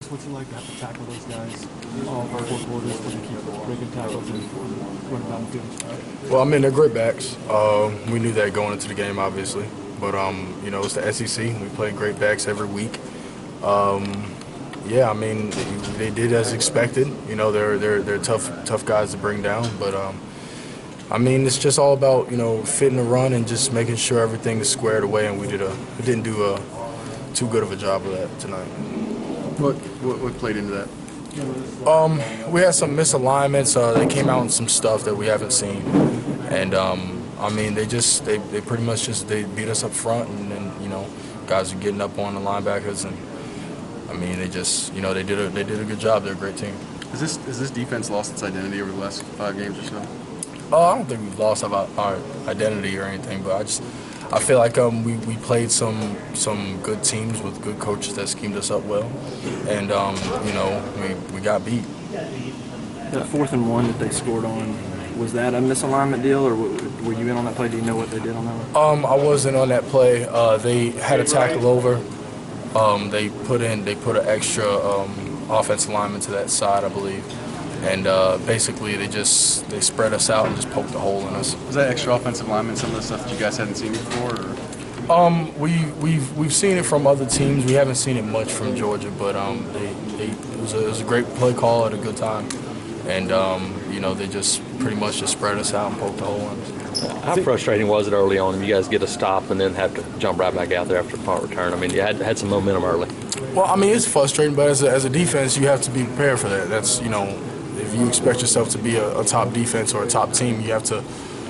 What's it like to have to tackle those guys all four quarters to keep breaking tackles and running down the field? Well, I mean, they're great backs. We knew that going into the game, obviously. But, you know, it's the SEC. We play great backs every week. Yeah, I mean, they did as expected. You know, they're tough guys to bring down. But, I mean, it's just all about, you know, fitting the run and just making sure everything is squared away. And we didn't do too good of a job of that tonight. What played into that? We had some misalignments. They came out in some stuff that we haven't seen, and I mean, they pretty much they beat us up front, and then you know, guys are getting up on the linebackers, and I mean, they just they did a good job. They're a great team. Has this defense lost its identity over the last 5 games or so? I don't think we've lost our identity or anything, but I feel like we played some good teams with good coaches that schemed us up well, and you know, we got beat. That 4th and 1 that they scored on, was that a misalignment deal, or were you in on that play? Do you know what they did on that one? I wasn't on that play. They had a tackle over. They put an extra offensive lineman to that side, I believe. And basically, they spread us out and just poked a hole in us. Was that extra offensive lineman some of the stuff that you guys hadn't seen before? Or? We've seen it from other teams. We haven't seen it much from Georgia, but it was a great play call at a good time, and you know, they just pretty much just spread us out and poked a hole in us. How frustrating was it early on? You guys get a stop and then have to jump right back out there after a punt return. I mean, you had some momentum early. Well, I mean, it's frustrating, but as a defense, you have to be prepared for that. That's, you know, if you expect yourself to be a top defense or a top team, you have to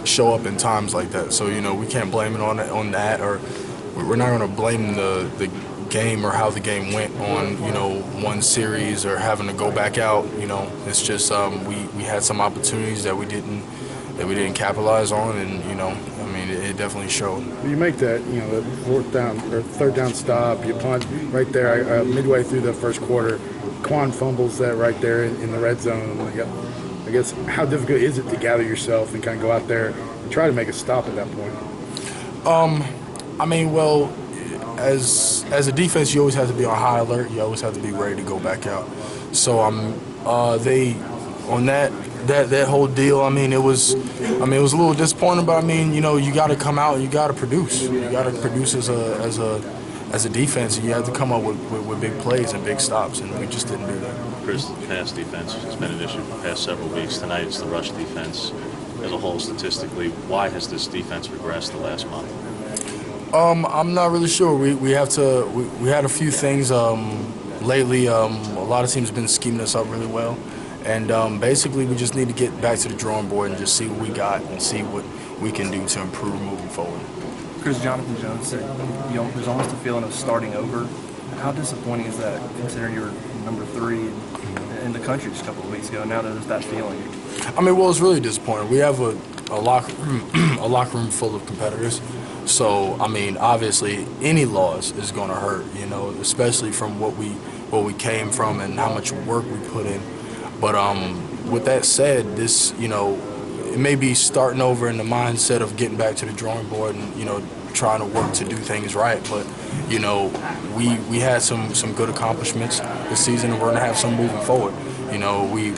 show up in times like that. So, you know, we can't blame it on that, or we're not going to blame the game or how the game went on, you know, one series or having to go back out. You know, it's just we had some opportunities that we didn't capitalize on, and you know, I mean, it definitely showed. You make that, you know, the 4th down or 3rd down stop, you punt right there midway through the first quarter. Quan fumbles that right there in the red zone. I guess, how difficult is it to gather yourself and kind of go out there and try to make a stop at that point? I mean, well, as a defense, you always have to be on high alert. You always have to be ready to go back out. So they on that whole deal. I mean, it was a little disappointing, but I mean, you know, you got to come out and you got to produce. You got to produce as a defense, and you have to come up with big plays and big stops, and we just didn't do that. Kris, the pass defense has been an issue for the past several weeks. Tonight it's the rush defense as a whole statistically. Why has this defense regressed the last month? I'm not really sure. We had a few things lately. A lot of teams have been scheming us up really well, and basically we just need to get back to the drawing board and just see what we got and see what we can do to improve moving forward. Kris, Jonathan Jones said there's almost a feeling of starting over. How disappointing is that, considering you were number 3 in the country just a couple of weeks ago? Now there's that feeling. I mean, well, it's really disappointing. We have a locker room full of competitors. So, I mean, obviously, any loss is going to hurt, you know, especially from what we came from and how much work we put in. But with that said, this, you know, it may be starting over in the mindset of getting back to the drawing board and, you know, trying to work to do things right. But, you know, we had some good accomplishments this season, and we're going to have some moving forward. You know, we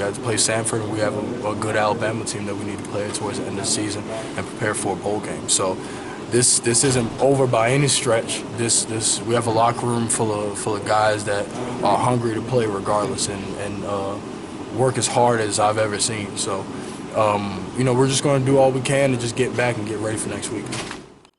had to play Sanford, and we have a good Alabama team that we need to play towards the end of the season and prepare for a bowl game. So this isn't over by any stretch. We have a locker room full of guys that are hungry to play regardless, and work as hard as I've ever seen. So, you know, we're just going to do all we can to just get back and get ready for next week.